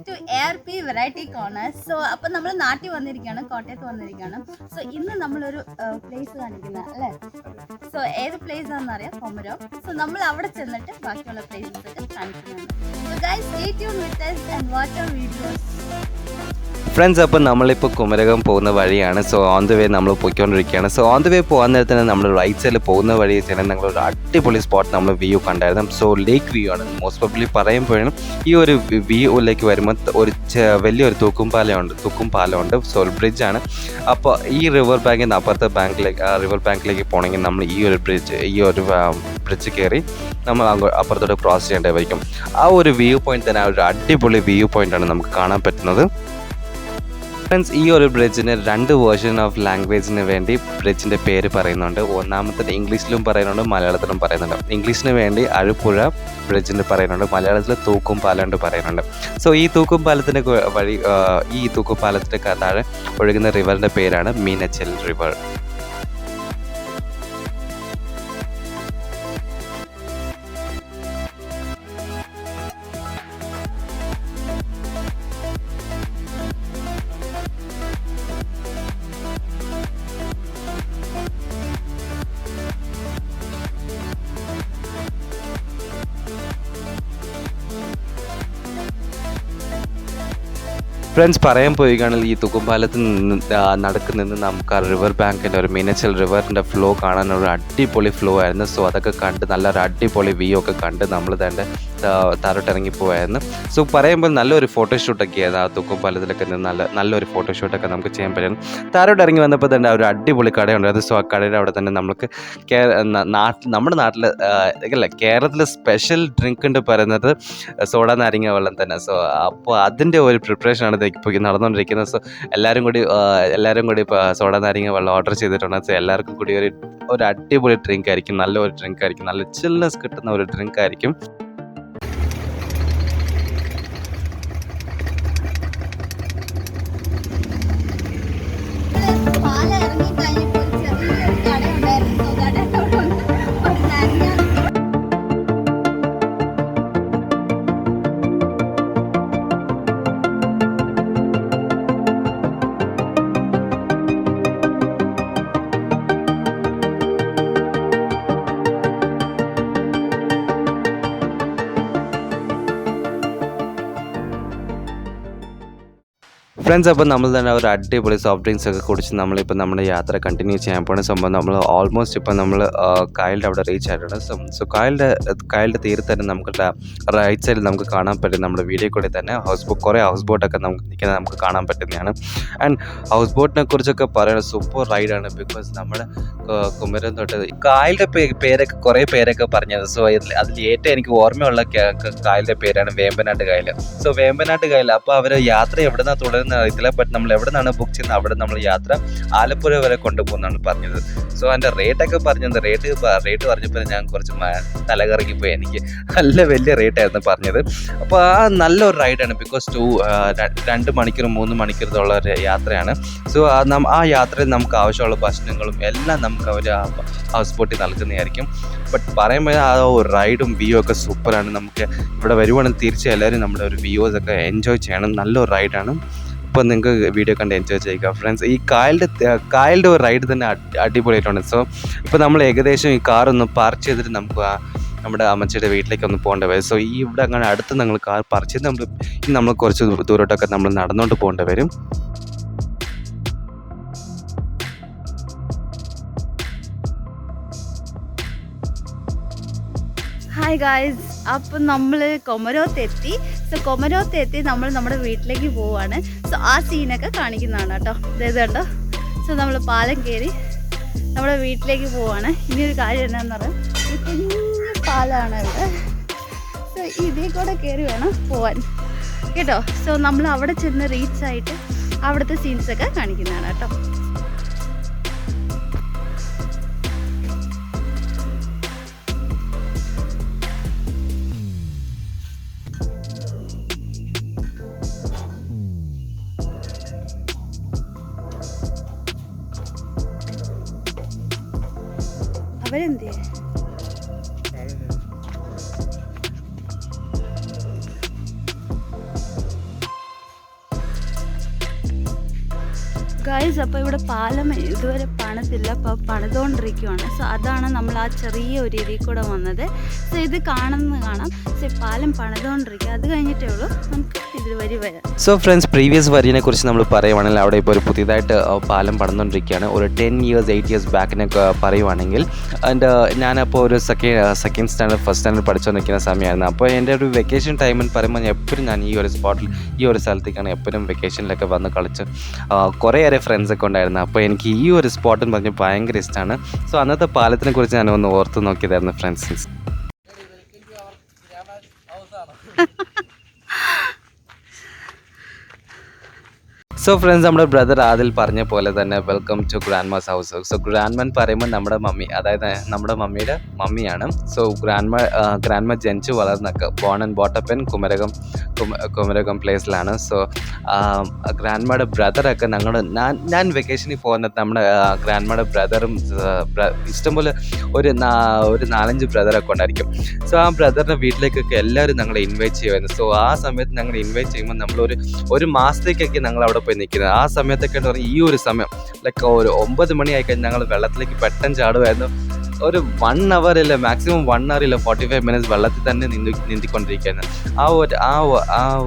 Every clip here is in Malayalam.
to ARP Variety Corner. So, അപ്പോൾ നമ്മൾ നാട്ടിൽ വന്നിരിക്കുകയാണ്, കോട്ടയത്ത് വന്നിരിക്കുകയാണ്. സോ ഇന്ന് നമ്മളൊരു പ്ലേസ് കാണിക്കുന്നത് അല്ലേ? സോ ഏത് പ്ലേസ് ആണെന്ന് അറിയാം, കൊമരം. സോ നമ്മൾ അവിടെ ചെന്നിട്ട് ബാക്കിയുള്ള പ്ലേസസ് ഒക്കെ കാണിക്കുന്നുണ്ട്. So guys, stay tuned with us and watch our videos. Friends, അപ്പോൾ നമ്മളിപ്പോൾ കുമരകം പോകുന്ന വഴിയാണ്. സോ ഓൺ ദ വേ നമ്മൾ പോയിക്കൊണ്ടിരിക്കുകയാണ്. സോ ഓൺ ദ വേ പോകാൻ നേരത്തിന് നമ്മൾ റൈറ്റ് സൈഡിൽ പോകുന്ന വഴി തന്നെ ഞങ്ങളൊരു അടിപൊളി സ്പോട്ട് നമ്മൾ വ്യൂ കണ്ടായിരുന്നു. സോ ലേക്ക് വ്യൂ ആണ്. മോസ്റ്റ് പ്രോബബ്ലി പറയുമ്പോഴും ഈ ഒരു വ്യൂയിലേക്ക് വരുമ്പോൾ ഒരു വലിയൊരു തൂക്കും പാലമുണ്ട്. സോ ബ്രിഡ്ജാണ്. അപ്പോൾ ഈ റിവർ ബാങ്കിൽ നിന്ന് അപ്പുറത്തെ റിവർ ബാങ്കിലേക്ക് പോകണമെങ്കിൽ നമ്മൾ ഈ ഒരു ബ്രിഡ്ജ് കയറി നമ്മൾ അപ്പുറത്തോട്ട് ക്രോസ് ചെയ്യേണ്ടതായിരിക്കും. ആ ഒരു വ്യൂ പോയിന്റ് തന്നെ ഒരു അടിപൊളി വ്യൂ പോയിന്റാണ് നമുക്ക് കാണാൻ പറ്റുന്നത്. ഫ്രണ്ട്സ്, ഈ ഒരു ബ്രിഡ്ജിന് 2 വേർഷൻ ഓഫ് ലാംഗ്വേജിന് വേണ്ടി ബ്രിഡ്ജിൻ്റെ പേര് പറയുന്നുണ്ട്. ഒന്നാമത്തെ ഇംഗ്ലീഷിലും പറയുന്നുണ്ട്, മലയാളത്തിലും പറയുന്നുണ്ട്. ഇംഗ്ലീഷിന് വേണ്ടി അഴുപ്പുഴ ബ്രിഡ്ജിന് പറയുന്നുണ്ട്, മലയാളത്തിൽ തൂക്കും പാലം പറയുന്നുണ്ട്. സോ ഈ തൂക്കും പാലത്തിൻ്റെ ഈ തൂക്കും പാലത്തിൻ്റെ താഴെ ഒഴുകുന്ന റിവറിൻ്റെ പേരാണ് മീനച്ചൽ റിവർ. ഫ്രണ്ട്സ്, പറയാൻ പോവുകയാണെങ്കിൽ ഈ തൂക്കുംപാലത്തിൽ നിന്ന് നമുക്ക് ആ റിവർ ബാങ്കിൻ്റെ ഒരു മീനച്ചൽ റിവറിൻ്റെ ഫ്ലോ കാണാനൊരു അടിപൊളി ഫ്ലോ ആയിരുന്നു. സോ അതൊക്കെ കണ്ട് നല്ലൊരു അടിപൊളി വ്യൂ ഒക്കെ കണ്ട് നമ്മൾ തന്നെ താരോട്ടിറങ്ങിപ്പോയായിരുന്നു. സോ പറയുമ്പോൾ നല്ലൊരു ഫോട്ടോഷൂട്ടൊക്കെ ആയിരുന്നു. ആ തൂക്കുംപാലത്തിലൊക്കെ നിന്ന് നല്ലൊരു ഫോട്ടോഷൂട്ടൊക്കെ നമുക്ക് ചെയ്യാൻ പറ്റും. താരോട്ട് ഇറങ്ങി വന്നപ്പോൾ തന്നെ ഒരു അടിപൊളി കടയുണ്ടായിരുന്നു. സോ ആ കടയുടെ അവിടെ തന്നെ നമുക്ക് നമ്മുടെ നാട്ടിൽ കേരളത്തിൽ സ്പെഷ്യൽ ഡ്രിങ്ക് ഉണ്ട് പറയുന്നത് സോഡ നാരങ്ങ വെള്ളം തന്നെ. സോ അപ്പോൾ അതിൻ്റെ ഒരു പ്രിപ്പറേഷനാണ് ഇപ്പോൾ നടന്നുകൊണ്ടിരിക്കുന്നത്. സോ എല്ലാവരും കൂടി ഇപ്പോൾ സോഡ നാരങ്ങ വെള്ളം ഓർഡർ ചെയ്തിട്ടുണ്ട്. സോ എല്ലാവർക്കും കൂടി ഒരു അടിപൊളി ഡ്രിങ്ക് ആയിരിക്കും, നല്ലൊരു ഡ്രിങ്ക് ആയിരിക്കും, നല്ല ചിൽനെസ് കിട്ടുന്ന ഒരു ഡ്രിങ്ക് ആയിരിക്കും. ഫ്രണ്ട്സ്, അപ്പോൾ നമ്മൾ തന്നെ ഒരു അടിപൊളി സോഫ്റ്റ് ഡ്രിങ്ക്സ് ഒക്കെ കുടിച്ച് നമ്മളിപ്പോൾ നമ്മുടെ യാത്ര കണ്ടിന്യൂ ചെയ്യാൻ പോകുന്ന സംഭവം നമ്മൾ ഓൾമോസ്റ്റ് ഇപ്പോൾ നമ്മൾ കായലിൻ്റെ അവിടെ റീച്ച് ആയിട്ടുണ്ട്. സോ കായലിൻ്റെ തീരത്ത് തന്നെ നമുക്ക് റൈറ്റ് സൈഡിൽ നമുക്ക് കാണാൻ പറ്റും. നമ്മുടെ വീഡിയോ കൂടെ തന്നെ കുറേ ഹൗസ് ബോട്ടൊക്കെ നമുക്ക് കാണാൻ പറ്റുന്നതാണ്. ആൻഡ് ഹൗസ് ബോട്ടിനെ കുറിച്ചൊക്കെ പറയുന്നത് സൂപ്പർ റൈഡാണ്. ബിക്കോസ് നമ്മുടെ കുമരകം തൊട്ട് കായലിൻ്റെ പേരൊക്കെ കുറേ പേരൊക്കെ പറഞ്ഞത്. സോ അതിൽ ഏറ്റവും എനിക്ക് ഓർമ്മയുള്ള കായലിൻ്റെ പേരാണ് വേമ്പനാട്ട് കായൽ. സോ വേമ്പനാട്ട് കായൽ അപ്പോൾ അവർ യാത്ര എവിടെ നിന്നാണ് തുടരുന്നത് അറിയത്തില്ല. ബട്ട് നമ്മൾ എവിടെ നിന്നാണ് ബുക്ക് ചെയ്യുന്നത് അവിടെ നമ്മൾ യാത്ര ആലപ്പുഴ വരെ കൊണ്ടുപോകുന്നതാണ് പറഞ്ഞത്. സോ അതിൻ്റെ റേറ്റൊക്കെ പറഞ്ഞത് റേറ്റ് പറഞ്ഞപ്പോൾ ഞാൻ കുറച്ച് തലകറങ്ങിപ്പോയി. എനിക്ക് നല്ല വലിയ റേറ്റായിരുന്നു പറഞ്ഞത്. അപ്പോൾ ആ നല്ലൊരു റൈഡാണ്. ബിക്കോസ് 2 മണിക്കൂർ 3 മണിക്കൂറുള്ള ഒരു യാത്രയാണ്. സോ ആ യാത്രയിൽ നമുക്ക് ആവശ്യമുള്ള ഭക്ഷണങ്ങളും എല്ലാം നമുക്ക് അവർ ഹൗസ് ബോട്ടിൽ നൽകുന്നതായിരിക്കും. ബട്ട് പറയുമ്പോൾ ആ ഒരു റൈഡും വ്യൂ ഒക്കെ സൂപ്പറാണ്. നമുക്ക് ഇവിടെ വരുവാണെങ്കിൽ തീർച്ചയായും എല്ലാവരും നമ്മുടെ ഒരു വ്യൂസ് ഒക്കെ എൻജോയ് ചെയ്യണം. നല്ലൊരു റൈഡാണ്. അപ്പോൾ നിങ്ങൾക്ക് വീഡിയോ കണ്ട് എൻജോയ് ചെയ്യുക ഫ്രണ്ട്സ്. ഈ കായലിൻ്റെ ഒരു റൈഡ് തന്നെ അടിപൊളിയായിട്ടുണ്ട്. സോ ഇപ്പോൾ നമ്മൾ ഏകദേശം ഈ കാറൊന്ന് പാർക്ക് ചെയ്തിട്ട് നമുക്ക് നമ്മുടെ അമ്മച്ചിയുടെ വീട്ടിലേക്ക് ഒന്ന് പോകേണ്ടി വരും. സോ ഈ ഇവിടെ അങ്ങനെ അടുത്ത് ഞങ്ങൾ കാർ പാർക്ക് ചെയ്ത് നമ്മൾ കുറച്ച് ദൂരോട്ടൊക്കെ നമ്മൾ നടന്നുകൊണ്ട് പോകേണ്ടി വരും. ഹായ് ഗായ്സ്, അപ്പം നമ്മൾ കൊമരത്തെത്തി നമ്മൾ നമ്മുടെ വീട്ടിലേക്ക് പോവാണ്. സോ ആ സീനൊക്കെ കാണിക്കുന്നതാണ് കേട്ടോ. ഇത് കണ്ടോ. സോ നമ്മൾ പാലം കയറി നമ്മുടെ വീട്ടിലേക്ക് പോവാണ്. ഇനിയൊരു കാര്യം എന്താണെന്ന് പറഞ്ഞാൽ ഒരു കുഞ്ഞു പാലമാണ് ഇവിടെ. സോ ഇതിൽ കൂടെ കയറി വേണം പോവാൻ കേട്ടോ. സോ നമ്മൾ അവിടെ ചെന്ന് റീച്ച് ആയിട്ട് അവിടുത്തെ സീൻസൊക്കെ കാണിക്കുന്നതാണ് കേട്ടോ. അവരെന്തേ ഗൈസ്, അപ്പോൾ ഇവിടെ പാലം ഇതുവരെ പണിതില്ല, അപ്പോൾ പണിതുകൊണ്ടിരിക്കുവാണ്. സോ അതാണ് നമ്മൾ ആ ചെറിയ ഒരു രീതിയിൽ കൂടെ വന്നത്. സോ ഇത് കാണാം. സോ പാലം പണിതുകൊണ്ടിരിക്കുക, അത് കഴിഞ്ഞിട്ടേ ഉള്ളൂ നമുക്ക് ഇതുവരെ വരാം. സോ ഫ്രണ്ട്സ്, പ്രീവിയസ് വരിനെ കുറിച്ച് നമ്മൾ പറയുവാണെങ്കിൽ അവിടെ ഇപ്പോൾ ഒരു പുതിയതായിട്ട് പാലം പണിതുകൊണ്ടിരിക്കുകയാണ്. ഒരു 10 years 8 years ബാക്കിനൊക്കെ പറയുവാണെങ്കിൽ. ആൻഡ് ഞാനപ്പോൾ ഒരു സെക്കൻഡ് സ്റ്റാൻഡേർഡ് ഫസ്റ്റ് സ്റ്റാൻഡേർഡ് പഠിച്ചുകൊണ്ടിരിക്കുന്ന സമയമായിരുന്നു. അപ്പോൾ എൻ്റെ ഒരു വെക്കേഷൻ ടൈം എന്ന് പറയുമ്പോൾ എപ്പോഴും ഞാൻ ഈ ഒരു സ്പോട്ടിൽ ഈ ഒരു സ്ഥലത്തേക്കാണ് എപ്പോഴും വെക്കേഷനിലൊക്കെ വന്ന് കളിച്ച് കുറേയേറെ ഫ്രണ്ട്സൊക്കെ ഉണ്ടായിരുന്നു. അപ്പോൾ എനിക്ക് ഈ ഒരു സ്പോട്ട് എന്ന് പറഞ്ഞാൽ ഭയങ്കര ഇഷ്ടമാണ്. സോ അന്നത്തെ പാലത്തിനെ കുറിച്ച് ഞാൻ ഒന്ന് ഓർത്ത് നോക്കിയതായിരുന്നു ഫ്രണ്ട്സ്. സോ ഫ്രണ്ട്സ്, നമ്മുടെ ബ്രദർ ആദിൽ പറഞ്ഞ പോലെ തന്നെ welcome to grandma's house. So grandma പറയുമ്പോൾ നമ്മുടെ മമ്മി, അതായത് നമ്മുടെ മമ്മിയുടെ മമ്മിയാണ്. സോ ഗ്രാൻഡ് മാ ജനിച്ച് വളർന്നൊക്കെ born and brought up in Kumarakom പ്ലേസിലാണ്. സോ ഗ്രാൻഡ് മായുടെ ബ്രദറൊക്കെ ഞാൻ വെക്കേഷനിൽ പോകുന്നത് നമ്മുടെ ഗ്രാൻഡ് മായുടെ ബ്രദറും ഇഷ്ടംപോലെ ഒരു 4-5 ബ്രദറൊക്കെ ഉണ്ടായിരിക്കും. സോ ആ ബ്രദറിൻ്റെ വീട്ടിലേക്കൊക്കെ എല്ലാവരും ഞങ്ങളെ ഇൻവൈറ്റ് ചെയ്യുമായിരുന്നു. സോ ആ സമയത്ത് ഞങ്ങൾ ഇൻവൈറ്റ് ചെയ്യുമ്പോൾ നമ്മളൊരു മാസത്തേക്കൊക്കെ ഞങ്ങൾ അവിടെ പോയി നിൽക്കുന്നത്. ആ സമയത്തൊക്കെ എന്ന് പറഞ്ഞാൽ ഈ ഒരു സമയം ലൈക്ക് ഒരു 9 മണി ആയിക്കഴിഞ്ഞാൽ ഞങ്ങൾ വെള്ളത്തിലേക്ക് പെട്ടെന്ന് ചാടുമായിരുന്നു. ഒരു 1 hour ഇല്ല, മാക്സിമം 1 hour ഇല്ല, 45 minutes വെള്ളത്തിൽ തന്നെ നീന്തിക്കൊണ്ടിരിക്കുകയായിരുന്നു. ആ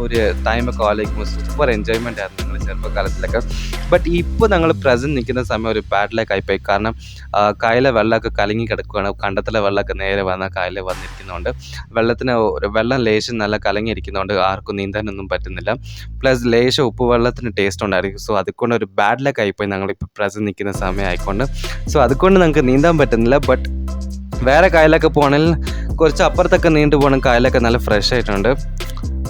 ഒരു ടൈമൊക്കെ ആലോചിക്കുമ്പോൾ സൂപ്പർ എൻജോയ്മെൻ്റ് ആയിരുന്നു ഞങ്ങൾ ചെറുപ്പകാലത്തിലൊക്കെ. ബട്ട് ഇപ്പോൾ ഞങ്ങൾ പ്രസൻറ്റ് നിൽക്കുന്ന സമയം ഒരു ബാഡ് ലക്ക് ആയിപ്പോയി. കാരണം കായലെ വെള്ളമൊക്കെ കലങ്ങി കിടക്കുകയാണ്. കണ്ടത്തിലെ വെള്ളമൊക്കെ നേരെ വന്ന കായലിൽ വന്നിരിക്കുന്നതുകൊണ്ട് വെള്ളം ലേശം നല്ല കലങ്ങിയിരിക്കുന്നതുകൊണ്ട് ആർക്കും നീന്താനൊന്നും പറ്റുന്നില്ല. പ്ലസ് ലേശം ഉപ്പുവെള്ളത്തിന് ടേസ്റ്റ് ഉണ്ടായിരിക്കും. സോ അതുകൊണ്ട് ഒരു ബാഡ് ലക്ക് ആയിപ്പോയി ഞങ്ങളിപ്പോൾ പ്രസൻറ്റ് നിൽക്കുന്ന സമയം ആയിക്കൊണ്ട്. സോ അതുകൊണ്ട് ഞങ്ങൾക്ക് നീന്താൻ പറ്റുന്നില്ല. ബട്ട് വേറെ കായലൊക്കെ പോകണമെങ്കിൽ കുറച്ച് അപ്പുറത്തൊക്കെ നീണ്ടു പോകണം. കായലൊക്കെ നല്ല ഫ്രഷ് ആയിട്ടുണ്ട്,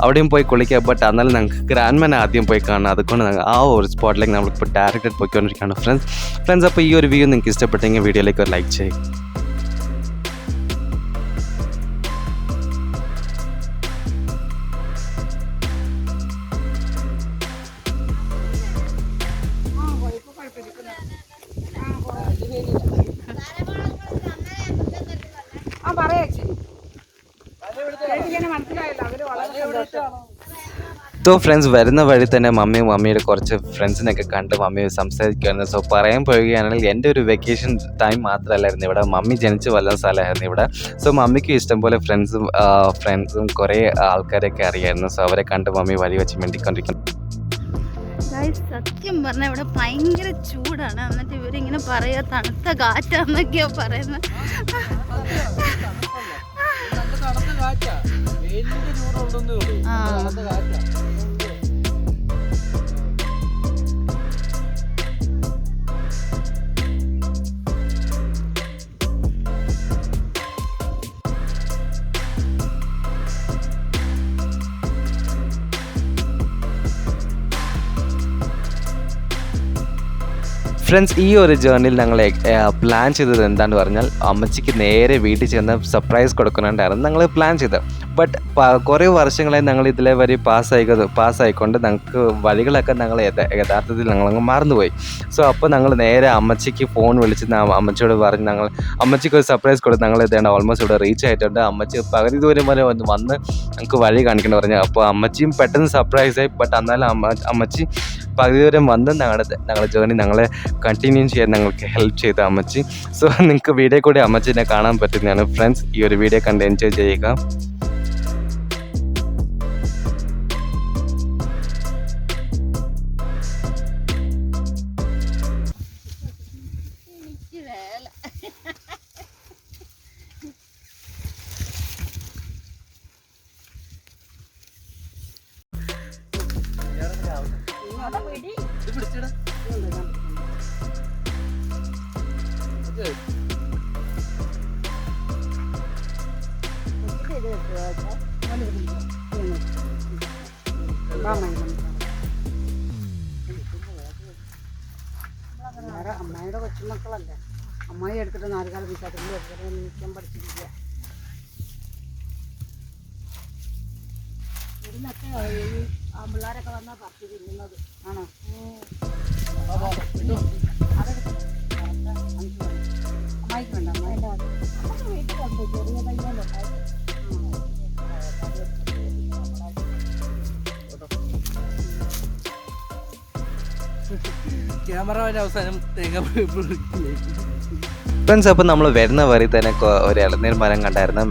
അവിടെയും പോയി കുളിക്കുക. ബട്ട് എന്നാലും ഞങ്ങൾക്ക് ഗ്രാൻഡ് മാൻ ആദ്യം പോയി കാണാം. അതുകൊണ്ട് ആ ഒരു സ്പോട്ടിലേക്ക് നമ്മളിപ്പോൾ ഡയറക്റ്റ് പോയിക്കൊണ്ടിരിക്കുകയാണ് ഫ്രണ്ട്സ്. അപ്പോൾ ഈ ഒരു വ്യൂ നിങ്ങൾക്ക് ഇഷ്ടപ്പെട്ടെങ്കിൽ വീഡിയോയിലേക്ക് ഒരു ലൈക്ക് ചെയ്യും. സോ ഫ്രണ്ട്സ്, വരുന്ന വഴി തന്നെ മമ്മിയുടെ കുറച്ച് ഫ്രണ്ട്സിനൊക്കെ കണ്ട് മമ്മി സംസാരിക്കുമായിരുന്നു. സോ പറയാൻ പോവുകയാണെങ്കിൽ എൻ്റെ ഒരു വെക്കേഷൻ ടൈം മാത്രമല്ലായിരുന്നു ഇവിടെ, മമ്മി ജനിച്ച് വളർന്ന സ്ഥലമായിരുന്നു ഇവിടെ. സോ മമ്മിക്ക് ഇഷ്ടംപോലെ ഫ്രണ്ട്സും കുറേ ആൾക്കാരൊക്കെ അറിയായിരുന്നു. സോ അവരെ കണ്ട് മമ്മി വഴി വെച്ച് മിണ്ടിക്കൊണ്ടിരിക്കുന്നു. സത്യം പറഞ്ഞാൽ ഇവിടെ ഭയങ്കര ചൂടാണ്. എന്നിട്ട് ഇവരിങ്ങനെ പറയുക തണുത്ത കാറ്റാന്നൊക്കെയാ പറയുന്നത്. ഫ്രണ്ട്സ്, ഈ ഒരു ജേർണിയിൽ ഞങ്ങൾ പ്ലാൻ ചെയ്തത് എന്താണെന്ന് പറഞ്ഞാൽ അമ്മച്ചിക്ക് നേരെ വീട്ടിൽ ചെന്ന് സർപ്രൈസ് കൊടുക്കുന്നുണ്ടായിരുന്നു ഞങ്ങൾ പ്ലാൻ ചെയ്തത്. ബട്ട് കുറേ വർഷങ്ങളായി ഞങ്ങൾ ഇതിലെ വരെ പാസ്സായിക്കൊണ്ട് ഞങ്ങൾക്ക് വഴികളൊക്കെ ഞങ്ങൾ യഥാർത്ഥത്തിൽ ഞങ്ങളങ്ങ് മറന്നുപോയി. സോ അപ്പോൾ ഞങ്ങൾ നേരെ അമ്മച്ചിക്ക് ഫോൺ വിളിച്ച് അമ്മച്ചിയോട് പറഞ്ഞ് അമ്മച്ചിക്ക് ഒരു സർപ്രൈസ് കൊടുത്ത് ഞങ്ങൾ ഇതേണ്ട ഓൾമോസ്റ്റ് ഇവിടെ റീച്ച് ആയിട്ടുണ്ട്. അമ്മച്ചി പകുതി ദൂരം വരെ വന്ന് ഞങ്ങൾക്ക് വഴി കാണിക്കണം പറഞ്ഞു. അപ്പോൾ അമ്മച്ചിയും പെട്ടെന്ന് സർപ്രൈസായി. ബട്ട് എന്നാലും അമ്മച്ചി പകുതി ദൂരം വന്ന് ഞങ്ങളുടെ ജേർണി ഞങ്ങളെ കണ്ടിന്യൂ ചെയ്യാൻ ഞങ്ങൾക്ക് ഹെൽപ്പ് ചെയ്ത അമ്മച്ചി. സോ നിങ്ങൾക്ക് വീഡിയോ കൂടി അമ്മച്ചിനെ കാണാൻ പറ്റുന്നതാണ് ഫ്രണ്ട്സ്. ഈ ഒരു വീഡിയോ കണ്ട് എൻജോയ് ചെയ്യുക. അമ്മായിയുടെ കൊച്ചുമക്കളല്ലേ, അമ്മായി എടുത്തിട്ട് 4 കാലം വിശ്വാസത്തിൽ നിൽക്കാൻ പഠിച്ചിരിക്കുക. ഇതിനൊക്കെ ആ പിള്ളേരൊക്കെ വന്നാൽ പറിച്ച് തിന്നുന്നത് ആണോ? അമ്മായിക്ക് വേണ്ട, അമ്മായിൻ്റെ വീട്ടിലുണ്ട് ചെറിയ പയ്യനുണ്ടായി. ക്യാമറയുടെ അവസാനം തേങ്ങ ഫ്രണ്ട്സ്, അപ്പോൾ നമ്മൾ വരുന്ന വഴി തന്നെ ഒരു ഇളനീർ മരം കണ്ടായിരുന്നു.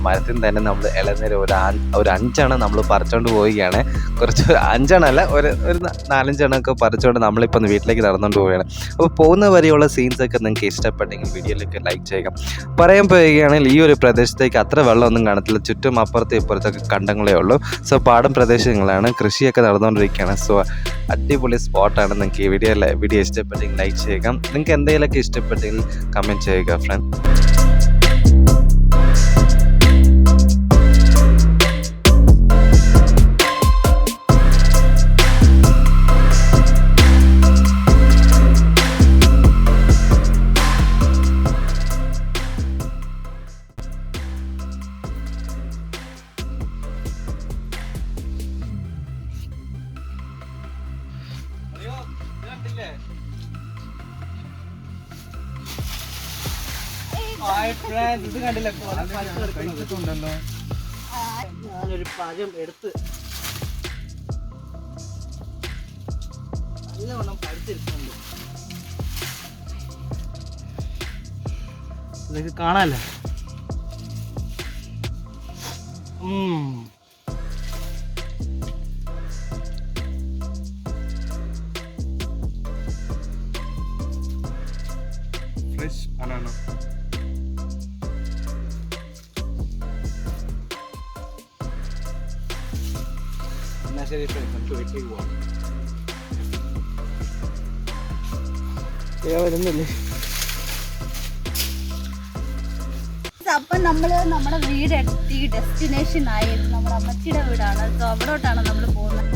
മരത്തിൽ തന്നെ നമ്മൾ ഇളനീർ ഒരു 5 നമ്മൾ പറിച്ചുകൊണ്ട് പോവുകയാണ്. കുറച്ച് 5 ഒരു 4-5 പറിച്ചുകൊണ്ട് നമ്മളിപ്പോൾ വീട്ടിലേക്ക് നടന്നുകൊണ്ട് പോവുകയാണ്. അപ്പോൾ പോകുന്ന വരെയുള്ള സീൻസൊക്കെ നിങ്ങൾക്ക് ഇഷ്ടപ്പെട്ടെങ്കിൽ വീഡിയോയിലേക്ക് ലൈക്ക് ചെയ്യുക. പറയാൻ പോവുകയാണെങ്കിൽ ഈ ഒരു പ്രദേശത്തേക്ക് അത്ര വെള്ളമൊന്നും കാണത്തില്ല. ചുറ്റും അപ്പുറത്തും ഇപ്പുറത്തൊക്കെ കണ്ടങ്ങളേ ഉള്ളൂ. സോ പാടം പ്രദേശങ്ങളാണ്, കൃഷിയൊക്കെ നടന്നുകൊണ്ടിരിക്കുകയാണ്. സോ അടിപൊളി സ്പോട്ടാണ്. നിങ്ങൾക്ക് ഈ വീഡിയോ ഇഷ്ടപ്പെട്ടെങ്കിൽ ലൈക്ക് ചെയ്യുക. നിങ്ങൾക്ക് എന്തെങ്കിലുമൊക്കെ ഇഷ്ടപ്പെട്ടെങ്കിൽ കമൻറ്റ് ചെയ്യുക ഫ്രണ്ട്. ഇത് കണ്ടില്ല, ഞാനൊരു പഴം എടുത്ത് നല്ലവണ്ണം പഴുത്തിരിക്കുന്നുണ്ട്. ഇതൊക്കെ കാണാല്ലേ. Fresh banana. ശരി ഫ്രണ്ട്സ്, നമുക്ക് വീട്ടിലേക്ക് പോവാം. വരുന്നില്ലേ? അപ്പം നമ്മൾ നമ്മുടെ വീടെത്തി ഡെസ്റ്റിനേഷൻ ആയി. നമ്മുടെ അമ്മച്ചിയുടെ വീടാണ്. സോ അവിടോട്ടാണ് നമ്മൾ പോകുന്നത്.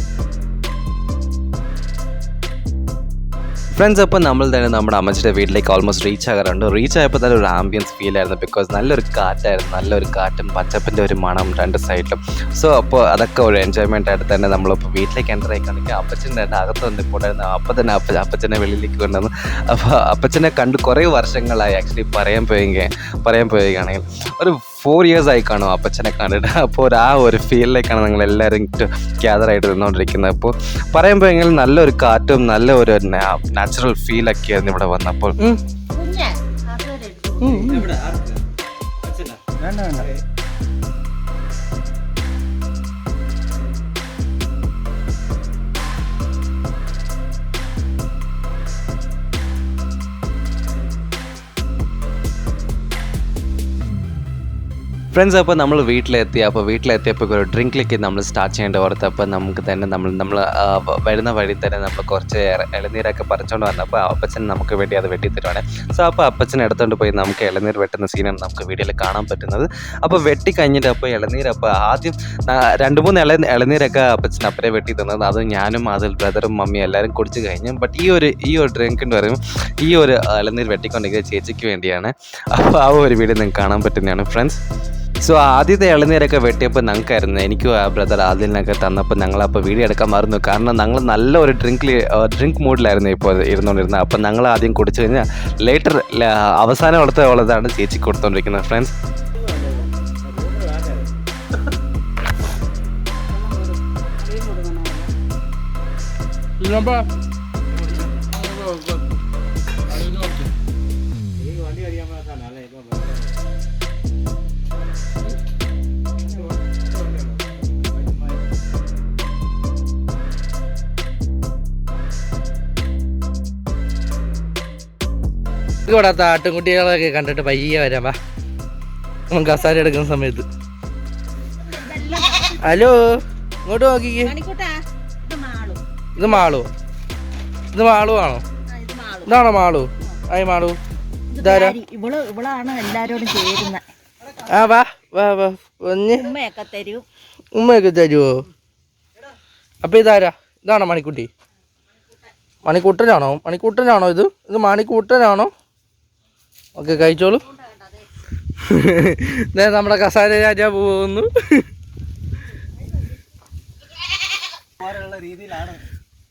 ഫ്രണ്ട്സ്, അപ്പോൾ നമ്മൾ തന്നെ നമ്മുടെ അമ്മച്ചിയുടെ വീട്ടിലേക്ക് ഓൾമോസ്റ്റ് റീച്ച് ആകാറുണ്ട്. റീച്ച് ആയപ്പോൾ തന്നെ ഒരു ആംബിയൻസ് ഫീൽ ആയിരുന്നു. ബിക്കോസ് നല്ലൊരു കാറ്റായിരുന്നു, നല്ലൊരു കാറ്റും പച്ചപ്പിൻ്റെ ഒരു മണം 2 സൈഡിലും. സോ അപ്പോൾ അതൊക്കെ ഒരു എൻജോയ്മെൻ്റ് ആയിട്ട് തന്നെ നമ്മളിപ്പോൾ വീട്ടിലേക്ക് എൻ്റർ ആയി കാണിക്കുക. അപ്പച്ചൻ്റെ അകത്ത് വന്നിട്ടുണ്ടായിരുന്നു. അപ്പം തന്നെ അപ്പച്ചനെ വെളിയിലേക്ക് കൊണ്ടുവന്നു. അപ്പോൾ അപ്പച്ചനെ കണ്ട് കുറേ വർഷങ്ങളായി. ആക്ച്വലി പറയാൻ പോവുകയാണെങ്കിൽ ഒരു 4 years ആയി കാണും അപ്പച്ചനെ കണ്ടിട്ട്. അപ്പോൾ ആ ഒരു ഫീലിലേക്കാണ് നിങ്ങൾ എല്ലാവരും ഗ്യാദറായിട്ട് നിന്നുകൊണ്ടിരിക്കുന്നത്. അപ്പോൾ പറയാൻ പോയെങ്കിൽ നല്ലൊരു കാറ്റും നല്ല ഒരു നാച്ചുറൽ ഫീലൊക്കെ ആയിരുന്നു ഇവിടെ വന്നപ്പോൾ. ഫ്രണ്ട്സ്, അപ്പോൾ നമ്മൾ വീട്ടിലെത്തിയപ്പോൾ ഒരു ഡ്രിങ്കിലേക്ക് നമ്മൾ സ്റ്റാർട്ട് ചെയ്യേണ്ട ഓർത്ത്. അപ്പോൾ നമുക്ക് തന്നെ നമ്മൾ വരുന്ന വഴി തന്നെ നമ്മൾ കുറച്ച് ഇളനീരൊക്കെ പറിച്ചുകൊണ്ട് വന്നപ്പോൾ അപ്പച്ചൻ നമുക്ക് വേണ്ടി അത് വെട്ടിത്തരുവാണ്. സോ അപ്പോൾ അപ്പച്ചൻ എടുത്തുകൊണ്ട് പോയി നമുക്ക് ഇളനീർ വെട്ടുന്ന സീനാണ് നമുക്ക് വീഡിയോയിൽ കാണാൻ പറ്റുന്നത്. അപ്പോൾ വെട്ടി കഴിഞ്ഞിട്ട് അപ്പോൾ ഇളനീരപ്പോൾ ആദ്യം 2-3 ഇളനീരൊക്കെ അപ്പച്ചൻ അപ്പരെ വെട്ടി തന്നത്. അത് ഞാനും അതിൽ ബ്രദറും മമ്മിയും എല്ലാവരും കുടിച്ച് കഴിഞ്ഞു. ബട്ട് ഈ ഒരു ഡ്രിങ്ക് എന്ന് പറയുമ്പോൾ ഈ ഒരു ഇളനീർ വെട്ടിക്കൊണ്ടിരിക്കുന്നത് ചേച്ചിക്ക് വേണ്ടിയാണ്. അപ്പോൾ ആ ഒരു വീഡിയോ നിങ്ങൾക്ക് കാണാൻ പറ്റുന്നതാണ് ഫ്രണ്ട്സ്. സോ ആദ്യത്തെ ഇളനീരൊക്കെ വെട്ടിയപ്പോൾ ഞങ്ങൾക്കായിരുന്നു, എനിക്കും ആ ബ്രദർ ആദ്യമൊക്കെ തന്നപ്പോൾ ഞങ്ങളപ്പോൾ വീഡിയോ എടുക്കാൻ മറന്നു. കാരണം ഞങ്ങൾ നല്ല ഒരു ഡ്രിങ്ക് മൂഡിലായിരുന്നു ഇപ്പോൾ ഇരുന്നുകൊണ്ടിരുന്നത്. അപ്പം ഞങ്ങൾ ആദ്യം കുടിച്ചു കഴിഞ്ഞാൽ ലേറ്റർ അവസാനം ഉള്ളതാണ് ചേച്ചി കൊടുത്തുകൊണ്ടിരിക്കുന്നത് ഫ്രണ്ട്സ്. കൂടാത്ത ആട്ടുംകുട്ടികളൊക്കെ കണ്ടിട്ട് പയ്യെ വരാം. വാ, നമുക്ക് കസാര എടുക്കുന്ന സമയത്ത്. ഹലോ, ഇങ്ങോട്ട് നോക്കിക്കേ. ഇത് മാളു ആണോ? ഇതാണോ മാളു? ആയി മാളു, ഇതാരാ? ഇവളാണ് എല്ലാരോടും ചേരുന്നത്. ആ വാ വാ വാ, ഉമ്മയൊക്കെ തരുമോ? അപ്പൊ ഇതാരാ? ഇതാണോ മണിക്കുട്ടി? മണിക്കൂട്ടനാണോ ഇത് മണിക്കൂട്ടനാണോ? ഓക്കെ, കഴിച്ചോളൂ. നമ്മുടെ കസാര രാജാവ് പോകുന്നു.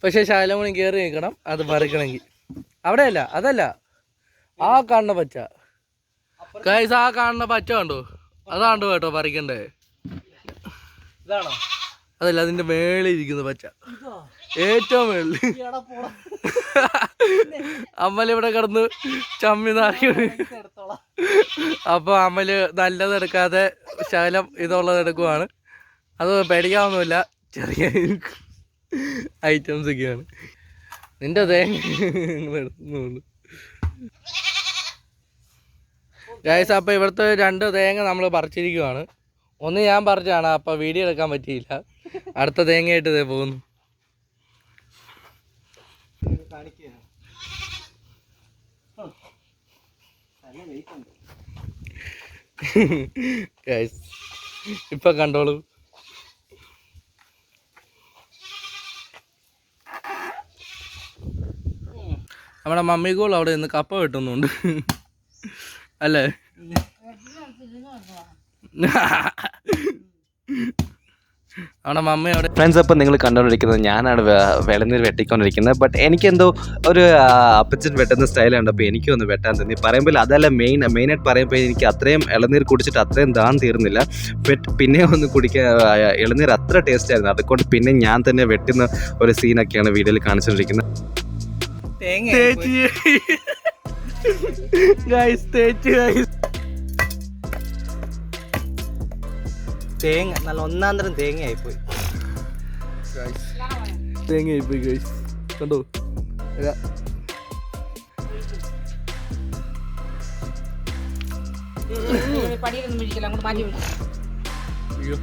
പക്ഷെ ശാലമണി കയറി നിൽക്കണം അത് പറിക്കണമെങ്കിൽ. അവിടെയല്ല, അതല്ല, ആ കാണുന്ന പച്ച. ഗൈസ്, ആ കാണുന്ന പച്ച കണ്ടോ? അതാണ്ടോ കേട്ടോ പറിക്കണ്ടേ. അതല്ല, അതിന്റെ മേളിൽ ഇരിക്കുന്ന പച്ച. ഏറ്റവും മേളിൽ. അമ്മലിവിടെ കിടന്ന് ചമ്മി നാറി. അപ്പോൾ അമ്മല് നല്ലത് എടുക്കാതെ ശകലം ഇതുള്ളത് എടുക്കുവാണ്. അത് പേടിക്കാവുന്നില്ല, ചെറിയ ഐറ്റംസ് ഒക്കെയാണ്. നിന്റെ തേങ്ങ ഗൈസ്. അപ്പോൾ ഇവിടുത്തെ 2 തേങ്ങ നമ്മൾ പറിച്ചിരിക്കുവാണ്. ഒന്ന് ഞാൻ പറിച്ചാണ്, അപ്പോൾ വീഡിയോ എടുക്കാൻ പറ്റിയില്ല. അടുത്ത തേങ്ങയായിട്ട് ഇതേ പോകുന്നു. ഗൈസ് ഇപ്പൊ കണ്ടോളൂ. നമ്മുടെ മമ്മിക്കോൾ അവിടെ നിന്ന് കപ്പ വെട്ടുന്നുണ്ട് അല്ലേ? അവിടെ മമ്മി അവിടെ. ഫ്രണ്ട്സ്, അപ്പം നിങ്ങൾ കണ്ടുകൊണ്ടിരിക്കുന്നത് ഞാനാണ് ഇളനീർ വെട്ടിക്കൊണ്ടിരിക്കുന്നത്. ബട്ട് എനിക്കെന്തോ ഒരു അപ്പച്ചൻ വെട്ടുന്ന സ്റ്റൈലുണ്ട്. അപ്പോൾ എനിക്കും ഒന്ന് വെട്ടാൻ തോന്നി. പറയുമ്പോൾ അതല്ല മെയിനായിട്ട് പറയുമ്പോൾ എനിക്ക് അത്രയും ഇളനീർ കുടിച്ചിട്ട് അത്രയും ദാഹം തീർന്നില്ല. പിന്നെ ഒന്ന് കുടിക്കാൻ ഇളനീർ അത്ര ടേസ്റ്റ് ആയിരുന്നു. അതുകൊണ്ട് പിന്നെ ഞാൻ തന്നെ വെട്ടുന്ന ഒരു സീനൊക്കെയാണ് വീഡിയോയിൽ കാണിച്ചുകൊണ്ടിരിക്കുന്നത്. തേങ്ങ നല്ല ഒന്നാന്തരം തേങ്ങയായിപ്പോയി. തേങ്ങയായിപ്പോയി ഗൈസ്, കണ്ടോ? പടിയിലൊന്നും പിടിക്കില്ല, അങ്ങോട്ട് മാറ്റി വിടും. അയ്യോ,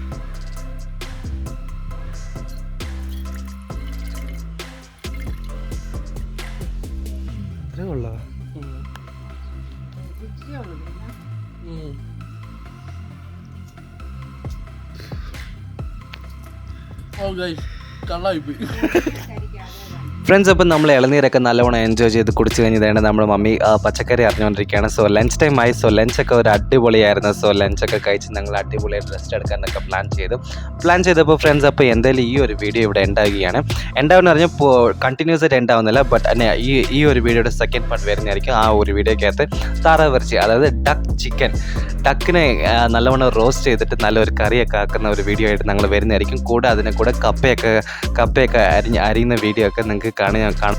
കൊള്ളാ. ഓ ഗൈസ്, കള്ളായിപ്പോയി. ഫ്രണ്ട്സ്, അപ്പം നമ്മൾ ഇളനീരൊക്കെ നല്ലവണ്ണം എൻജോയ് ചെയ്ത് കുടിച്ച് കഴിഞ്ഞതാണ് നമ്മുടെ മമ്മി പച്ചക്കറി അറിഞ്ഞുകൊണ്ടിരിക്കുകയാണ്. സോ ലഞ്ച് ടൈം ആയി. സോ ലഞ്ചൊക്കെ ഒരു അടിപൊളിയായിരുന്നു. സോ ലഞ്ചൊക്കെ കഴിച്ച് ഞങ്ങൾ അടിപൊളിയായിട്ട് റെസ്റ്റ് എടുക്കാനൊക്കെ പ്ലാൻ ചെയ്തപ്പോൾ ഫ്രണ്ട്സ്, അപ്പോൾ എന്തായാലും ഈ ഒരു വീഡിയോ ഇവിടെ ഉണ്ടാവുകയാണ്. ഉണ്ടാവുമെന്ന് പറഞ്ഞാൽ കണ്ടിന്യൂസ് ആയിട്ട് ഉണ്ടാവുന്നില്ല. ബട്ട് ഈ ഒരു വീഡിയോയുടെ സെക്കൻഡ് പാർട്ട് വരുന്നതായിരിക്കും. ആ ഒരു വീഡിയോക്കകത്ത് താറാവിറച്ചി, അതായത് ഡക്കിനെ നല്ലവണ്ണം റോസ്റ്റ് ചെയ്തിട്ട് നല്ലൊരു കറിയൊക്കെ ആക്കുന്ന ഒരു വീഡിയോ ആയിട്ട് ഞങ്ങൾ വരുന്നതായിരിക്കും. കൂടെ അതിനെ കൂടെ കപ്പയൊക്കെ അരിയുന്ന വീഡിയോ ഒക്കെ നിങ്ങൾക്ക് കാണാം.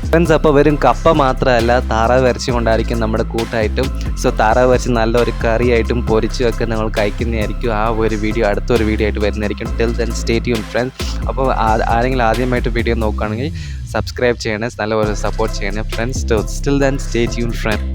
ഫ്രണ്ട്സ്, അപ്പോൾ വെറും കപ്പ മാത്രമല്ല താറാവ് ഇറച്ചി കൊണ്ടായിരിക്കും നമ്മുടെ കൂട്ടായിട്ടും. സോ താറാവ് ഇറച്ചി നല്ലൊരു കറിയായിട്ടും പൊരിച്ചുമൊക്കെ നമ്മൾ കഴിക്കുന്നതായിരിക്കും. ആ ഒരു വീഡിയോ അടുത്തൊരു വീഡിയോ ആയിട്ട് വരുന്നതായിരിക്കും. Till then stay tune friends. അപ്പോൾ ആരെങ്കിലും ആദ്യമായിട്ട് വീഡിയോ നോക്കുകയാണെങ്കിൽ സബ്സ്ക്രൈബ് ചെയ്യണേ, നല്ലപോലെ സപ്പോർട്ട് ചെയ്യണേ friends. Still then stay tune friends.